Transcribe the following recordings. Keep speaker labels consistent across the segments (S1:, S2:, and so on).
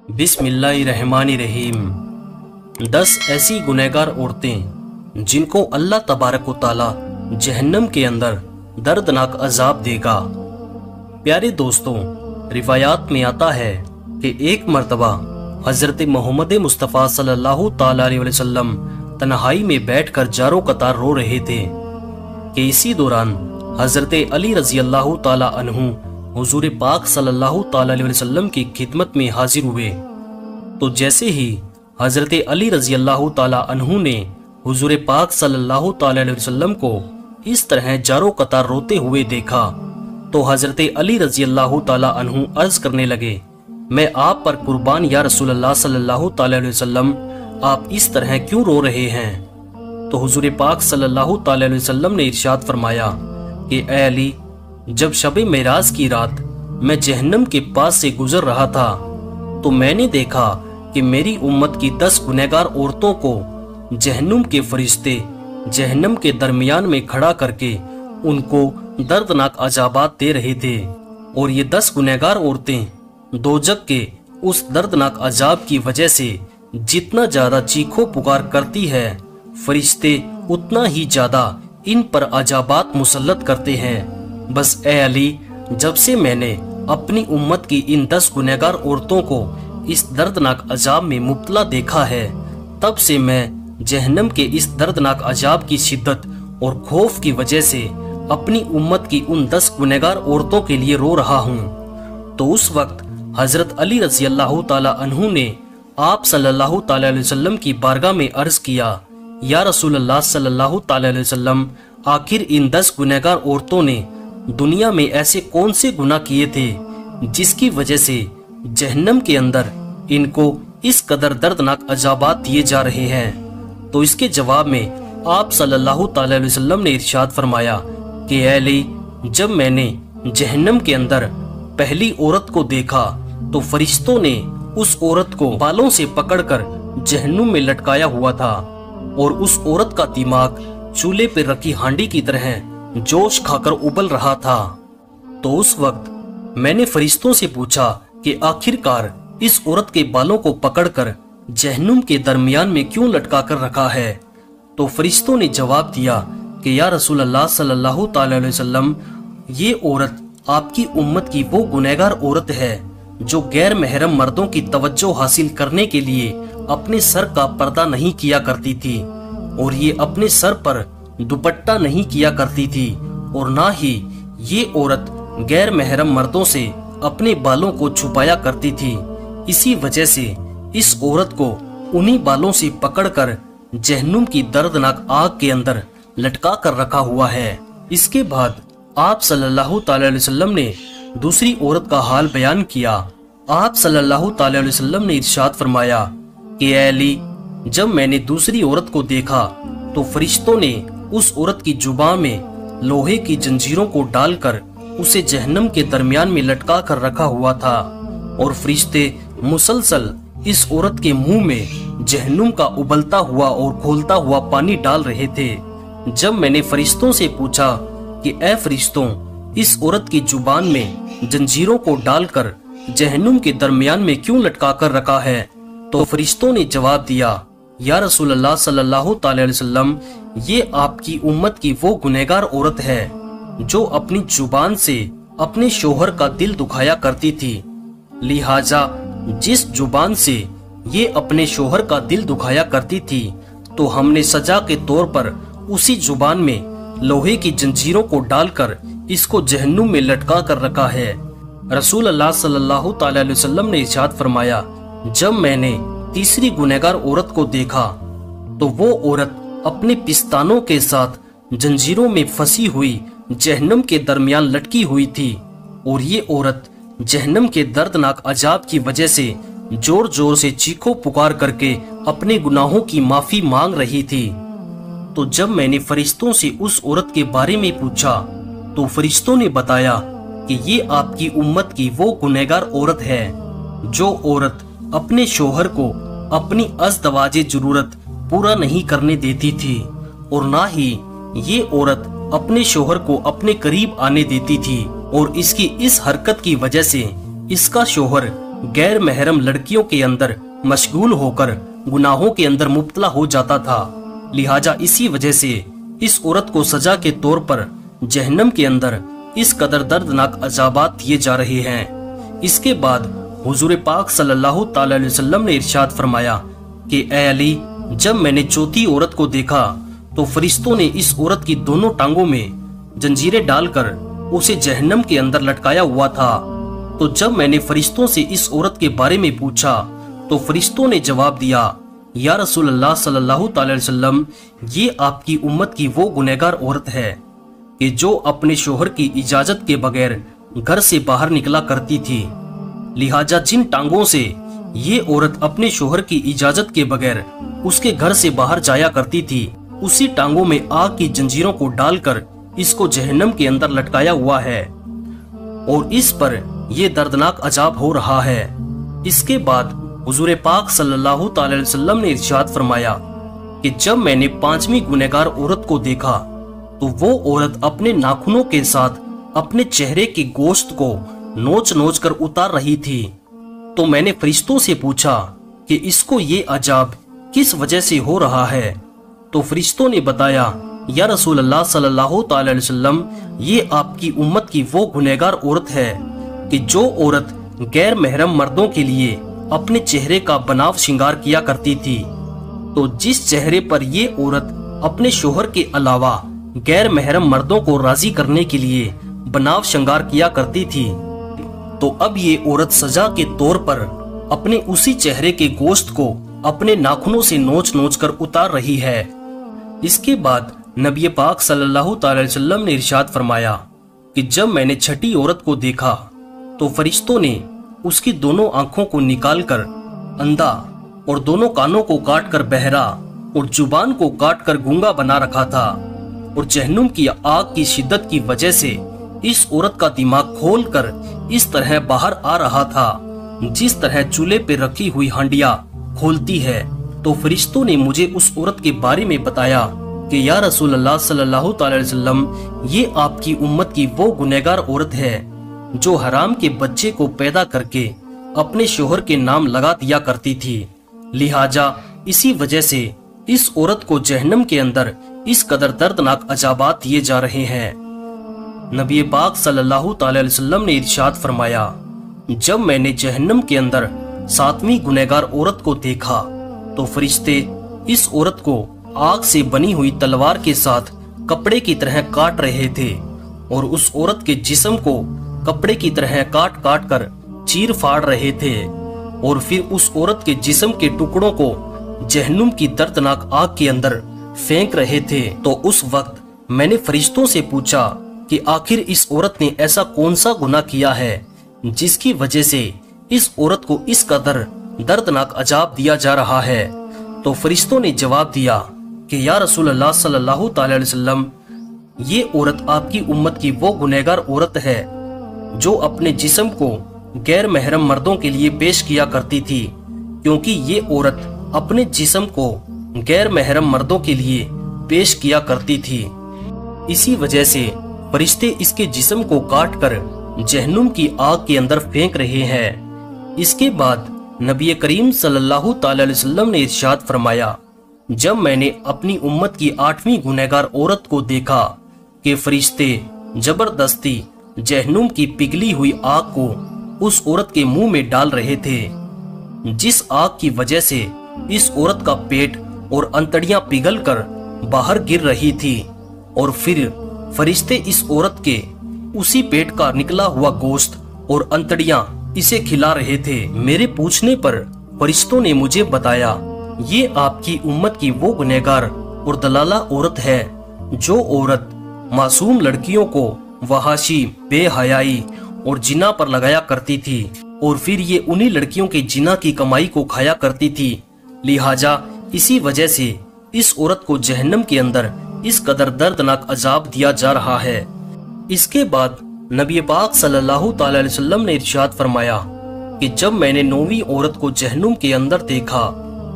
S1: बिस्मिल्लाहिर्रहमानिर्रहीम। 10 ऐसी गुनहगार औरतें जिनको अल्लाह तबारक व तआला जहन्नम के अंदर दर्दनाक अजाब देगा। प्यारे दोस्तों, रिवायात में आता है कि एक मर्तबा हजरत मोहम्मद मुस्तफ़ा सल्लल्लाहु ताला अलैहि वसल्लम तन्हाई में बैठकर जारो कतार रो रहे थे कि इसी दौरान हजरत अली रजी अल्लाह ताला अन्हु हुजूर पाक सल्लल्लाहु ताला अलैहि वसल्लम की खिदमत में हाजिर हुए। तो जैसे ही हजरत अली रजी अल्लाह ताला अन्हु ने हुजूर पाक सल्लल्लाहु ताला अलैहि वसल्लम को इस तरह जारो कतार रोते हुए देखा तो हजरत अली रजी अल्लाह ताला अन्हु अर्ज करने लगे, मैं आप पर कुर्बान या रसूल अल्लाह सल्लल्लाहु ताला अलैहि वसल्लम, आप इस तरह क्यों रो रहे हैं? तो हुजूर पाक सल्लल्लाहु ताला अलैहि वसल्लम ने इरशाद फरमाया कि ए अली, जब शब मेराज की रात मैं जहन्नम के पास से गुजर रहा था तो मैंने देखा कि मेरी उम्मत की 10 गुनहगार औरतों को जहन्नुम के फरिश्ते जहन्नम के दरमियान में खड़ा करके उनको दर्दनाक अजाबात दे रहे थे। और ये 10 गुनहगार औरतें दोजक के उस दर्दनाक अजाब की वजह से जितना ज्यादा चीखो पुकार करती है, फरिश्ते उतना ही ज्यादा इन पर अजाबात मुसल्लत करते हैं। बस ए अली, जब से मैंने अपनी उम्मत की इन 10 गुनहगार औरतों को इस दर्दनाक अजाब में मुब्तला देखा है, तब से मैं जहन्नम के इस दर्दनाक अजाब की शिद्दत और खौफ की वजह से अपनी उम्मत की उन 10 गुनहगार औरतों के लिए रो रहा हूँ। तो उस वक्त हजरत अली रजी अल्लाह ताला अन्हु ने आप सल्लल्लाहु ताला अलैहि वसल्लम की बारगाह में अर्ज किया, या रसूल अल्लाह सल्लल्लाहु ताला अलैहि वसल्लम, आखिर इन 10 गुनहगार औरतों ने दुनिया में ऐसे कौन से गुनाह किए थे जिसकी वजह से जहन्नम के अंदर इनको इस कदर दर्दनाक अजाबात दिए जा रहे हैं? तो इसके जवाब में आप सल्लल्लाहु ताला अलैहि वसल्लम ने इरशाद फरमाया कि ए अली, जब मैंने जहन्नम के अंदर पहली औरत को देखा तो फरिश्तों ने उस औरत को बालों से पकड़कर जहन्नुम में लटकाया हुआ था और उस औरत का दिमाग चूल्हे पर रखी हांडी की तरह जोश खाकर उबल रहा था। तो उस वक्त मैंने फरिश्तों से पूछा कि आखिरकार इस औरत के बालों को पकड़कर जहन्नुम के दरमियान में क्यों लटका कर रखा है? तो फरिश्तों ने जवाब दिया कि या रसूल अल्लाह सल्लल्लाहु ताला अलैहि वसल्लम, ये औरत आपकी उम्मत की वो गुनहगार औरत है जो गैर महरम मर्दों की तवज्जो हासिल करने के लिए अपने सर का पर्दा नहीं किया करती थी, और ये अपने सर पर दुपट्टा नहीं किया करती थी, और ना ही ये औरत गैर महरम मर्दों से अपने बालों को छुपाया करती थी। इसी वजह से इस औरत को उन्हीं बालों से पकड़कर जहन्नुम की दर्दनाक आग के अंदर लटका कर रखा हुआ है। इसके बाद आप सल्लल्लाहु ताला अलैहि वसल्लम ने दूसरी औरत का हाल बयान किया। आप सल्लल्लाहु ताला अलैहि वसल्लम ने इरशाद फरमाया कि ए अली, जब मैंने दूसरी औरत को देखा तो फरिश्तों ने उस औरत की जुबान में लोहे की जंजीरों को डालकर उसे जहन्नम के दरमियान में लटका कर रखा हुआ था, और फरिश्ते मुसलसल इस औरत के मुंह में जहन्नुम का उबलता हुआ और खोलता हुआ पानी डाल रहे थे। जब मैंने फरिश्तों से पूछा कि ए फरिश्तों, इस औरत की जुबान में जंजीरों को डालकर जहन्नुम के दरमियान में क्यों लटका कर रखा है? तो फरिश्तों ने जवाब दिया, या रसूल अल्लाह सल्लल्लाहु ताला अलैहि वसल्लम, ये आपकी उम्मत की वो गुनहगार औरत है जो अपनी जुबान से अपने शोहर का दिल दुखाया करती थी। लिहाजा जिस जुबान से ये अपने शोहर का दिल दुखाया करती थी, तो हमने सजा के तौर पर उसी जुबान में लोहे की जंजीरों को डालकर इसको जहन्नुम में लटका कर रखा है। रसूल अल्लाह सल्लल्लाहु ताला अलैहि वसल्लम ने इरशाद फरमाया, जब मैंने तीसरी गुनहगार औरत को देखा तो वो औरत अपने पिस्तानों के साथ जंजीरों में फंसी हुई जहन्नम के दरमियान लटकी हुई थी, और ये औरत जहन्नम के दर्दनाक अजाब की वजह से जोर जोर से चीखो पुकार करके अपने गुनाहों की माफी मांग रही थी। तो जब मैंने फरिश्तों से उस औरत के बारे में पूछा तो फरिश्तों ने बताया कि ये आपकी उम्मत की वो गुनहगार औरत है जो औरत अपने शोहर को अपनी अज़दवाजे जरूरत पूरा नहीं करने देती थी, और ना ही ये औरत अपने शोहर को अपने करीब आने देती थी, और इसकी इस हरकत की वजह से इसका शोहर गैर महरम लड़कियों के अंदर मशगूल होकर गुनाहों के अंदर मुब्तला हो जाता था। लिहाजा इसी वजह से इस औरत को सजा के तौर पर जहन्नम के अंदर इस कदर दर्दनाक अजाबात दिए जा रहे हैं। इसके बाद हुजूर पाक सल्लल्लाहु ताला अलैहि वसल्लम ने इरशाद फरमाया कि ए अली, जब मैंने चौथी औरत को देखा तो फरिश्तों ने इस औरत की दोनों टांगों में जंजीरें डालकर उसे जहन्नम के अंदर लटकाया हुआ था। तो जब मैंने फरिश्तों से इस औरत के बारे में पूछा तो फरिश्तों ने जवाब दिया, या रसूल अल्लाह सल्लल्लाहु ताला अलैहि वसल्लम, ये आपकी उम्मत की वो गुनहगार औरत है कि जो अपने शोहर की इजाजत के बगैर घर से बाहर निकला करती थी। लिहाजा जिन टांगों से ये औरत अपने शोहर की इजाजत के बगैर उसके घर से बाहर जाया करती थी, उसी टांगों में आग की जंजीरों को डालकर इसको जहन्नम के अंदर लटकाया हुआ है और इस पर यह दर्दनाक अजाब हो रहा है। इसके बाद हुजूर पाक सल्लल्लाहु ताला अलैहि वसल्लम ने इरशाद फरमाया कि जब मैंने पांचवी गुनहगार औरत को देखा तो वो औरत अपने नाखूनों के साथ अपने चेहरे के गोश्त को नोच नोच कर उतार रही थी। तो मैंने फरिश्तों से पूछा कि इसको ये अजाब किस वजह से हो रहा है। तो फरिश्तों ने बताया, या रसूल अल्लाह सल्लल्लाहु ताला अलैहि वसल्लम, ये आपकी उम्मत की वो गुनहगार औरत है कि जो औरत गैर महरम मर्दों के लिए अपने चेहरे का बनाव श्रृंगार किया करती थी। तो जिस चेहरे पर ये औरत अपने शोहर के अलावा गैर महरम मर्दों को राजी करने के लिए बनाव श्रृंगार किया करती थी, तो अब ये औरत सजा के तौर पर अपने उसी चेहरे के गोश्त को अपने नाखूनों से नोच नोच कर उतार रही है। इसके बाद नबी पाक सल्लल्लाहु ताला अलैहि वसल्लम ने इरशाद फरमाया कि जब मैंने छठी औरत को देखा तो फरिश्तों ने उसकी दोनों आंखों को निकालकर अंधा और दोनों कानों को काटकर बहरा और जुबान को काटकर गूंगा बना रखा था। और जहन्नुम की आग की शिद्दत की वजह से इस औरत का दिमाग खोलकर इस तरह बाहर आ रहा था जिस तरह चूल्हे पे रखी हुई हांडिया खोलती है। तो फरिश्तों ने मुझे उस औरत के बारे में बताया कि या रसूल अल्लाह सल्लल्लाहु ताला अलैहि वसल्लम, ये आपकी उम्मत की वो गुनहगार औरत है जो हराम के बच्चे को पैदा करके अपने शोहर के नाम लगा दिया करती थी। लिहाजा इसी वजह से इस औरत को जहन्नम के अंदर इस कदर दर्दनाक अजाबात दिए जा रहे हैं। नबी पाक सल्लल्लाहु ताला अलैहि वसल्लम ने इरशाद फरमाया, जब मैंने जहन्नम के अंदर सातवीं गुनहगार औरत को देखा तो फरिश्ते इस औरत को आग से बनी हुई तलवार के साथ कपड़े की तरह काट रहे थे और उस औरत के जिस्म को कपड़े की तरह काट काट कर चीर फाड़ रहे थे और फिर उस औरत के जिस्म के टुकड़ों को जहन्नुम की दर्दनाक आग के अंदर फेंक रहे थे। तो उस वक्त मैंने फरिश्तों से पूछा कि आखिर इस औरत ने ऐसा कौन सा गुनाह किया है जिसकी वजह से इस औरत को इस कदर दर्दनाक अजाब दिया जा रहा है। तो फरिश्तों ने जवाब दिया कि या रसूल अल्लाह सल्लल्लाहु ताला अलैहि वसल्लम, ये औरत आपकी उम्मत की वो गुनहगार औरत है जो अपने जिस्म को गैर महरम मर्दों के लिए पेश किया करती थी, क्योंकि ये औरत अपने जिस्म को गैर महरम मर्दों के लिए पेश किया करती थी। इसी वजह से फरिश्ते इसके जिस्म को काट कर जहन्नुम की आग के अंदर फेंक रहे हैं। इसके बाद नबी करीम सल्लल्लाहु ताला अलैहि वसल्लम ने इरशाद फरमाया, जब मैंने अपनी उम्मत की आठवीं गुनहगार औरत को देखा कि फरिश्ते जबरदस्ती जहन्नुम की पिघली हुई आग को उस औरत के मुंह में डाल रहे थे, जिस आग की वजह से इस औरत का पेट और अंतड़ियां पिघलकर बाहर गिर रही थी और फिर फरिश्ते इस औरत के उसी पेट का निकला हुआ गोश्त और अंतड़ियां इसे खिला रहे थे। मेरे पूछने पर फरिश्तों ने मुझे बताया, ये आपकी उम्मत की वो गुनहगार और दलाला औरत है जो औरत मासूम लड़कियों को वहाशी, बेहयाई और जिना पर लगाया करती थी और फिर ये उन्हीं लड़कियों के जिना की कमाई को खाया करती थी। लिहाजा इसी वजह से इस औरत को जहन्नम के अंदर इस कदर दर्दनाक अजाब दिया जा रहा है। इसके बाद नबी पाक सल्लल्लाहु ताला अलैहि वसल्लम ने इरशाद फरमाया कि जब मैंने नौवीं औरत को जहन्नुम के अंदर देखा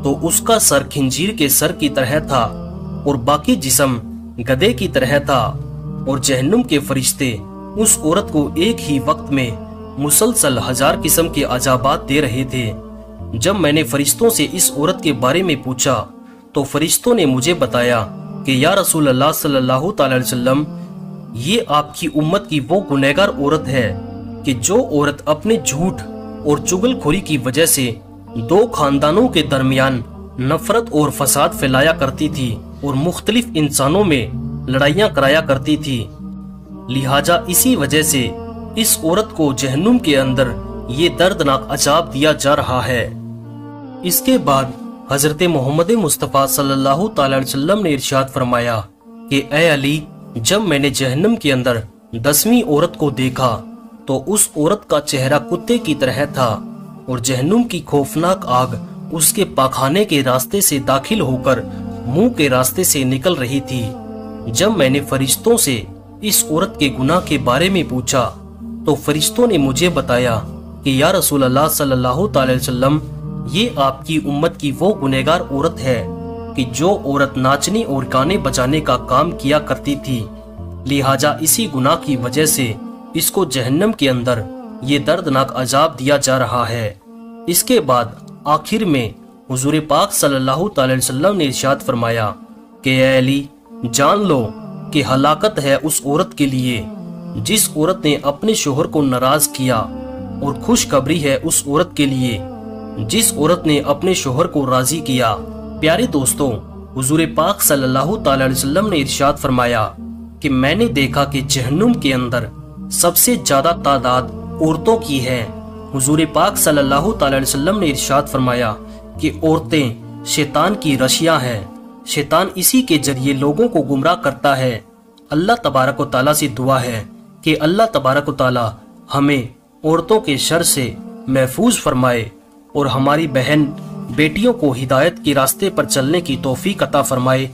S1: तो उसका सर खिंजीर के सर की तरह था और बाकी जिस्म गधे की तरह था और जहन्नुम के फरिश्ते उस औरत को एक ही वक्त में مسلسل 1000 قسم کے عذابات دے رہے تھے۔ جب میں نے فرشتوں سے اس عورت کے بارے میں پوچھا تو فرشتوں نے مجھے بتایا کہ یا رسول اللہ صلی اللہ تعالی علیہ وسلم، یہ آپ کی امت کی وہ گنہگار عورت ہے کہ جو عورت اپنے جھوٹ اور چغل خوری کی وجہ سے 2 خاندانوں کے درمیان نفرت اور فساد پھیلایا کرتی تھی اور مختلف انسانوں میں لڑائیاں کرایا کرتی تھی۔ لہٰذا اسی وجہ سے اس عورت کو جہنم کے اندر یہ دردناک عذاب دیا جا رہا ہے۔ اس کے بعد حضرت محمد مصطفیٰ صلی اللہ تعالی علیہ وسلم نے ارشاد فرمایا کہ اے علی، جب میں نے جہنم کے اندر 10ویں عورت کو دیکھا تو اس عورت کا چہرہ کتے کی طرح تھا اور جہنم کی خوفناک آگ اس کے پاخانے کے راستے سے داخل ہو کر منہ کے راستے سے نکل رہی تھی۔ جب میں نے فرشتوں سے اس عورت کے گناہ کے بارے میں پوچھا تو فرشتوں نے مجھے بتایا کہ یا رسول اللہ صلی اللہ تعالی علیہ وسلم، یہ آپ کی امت کی وہ گنہگار عورت ہے کہ جو عورت ناچنے اور گانے بجانے کا کام کیا کرتی تھی، لہٰذا اسی گناہ کی وجہ سے اس کو جہنم کے اندر یہ دردناک عذاب دیا جا رہا ہے۔ اس کے بعد آخر میں حضور پاک صلی اللہ تعالی علیہ وسلم نے ارشاد فرمایا کہ اے علی، جان لو کہ ہلاکت ہے اس عورت کے لیے جس عورت نے اپنے شوہر کو ناراض کیا، اور خوشخبری ہے اس عورت کے لیے جس عورت نے اپنے شوہر کو راضی کیا۔ پیارے دوستوں، حضور پاک صلی اللہ تعالی علیہ وسلم نے ارشاد فرمایا کہ میں نے دیکھا کہ جہنم کے اندر سب سے زیادہ تعداد عورتوں کی ہے۔ حضور پاک صلی اللہ تعالی علیہ وسلم نے ارشاد فرمایا کہ عورتیں شیطان کی رشیاں ہیں، شیطان اسی کے ذریعے لوگوں کو گمراہ کرتا ہے۔ اللہ تبارک و تعالیٰ سے دعا ہے کہ اللہ تبارک و تعالیٰ ہمیں عورتوں کے شر سے محفوظ فرمائے اور ہماری بہن بیٹیوں کو ہدایت کے راستے پر چلنے کی توفیق عطا فرمائے۔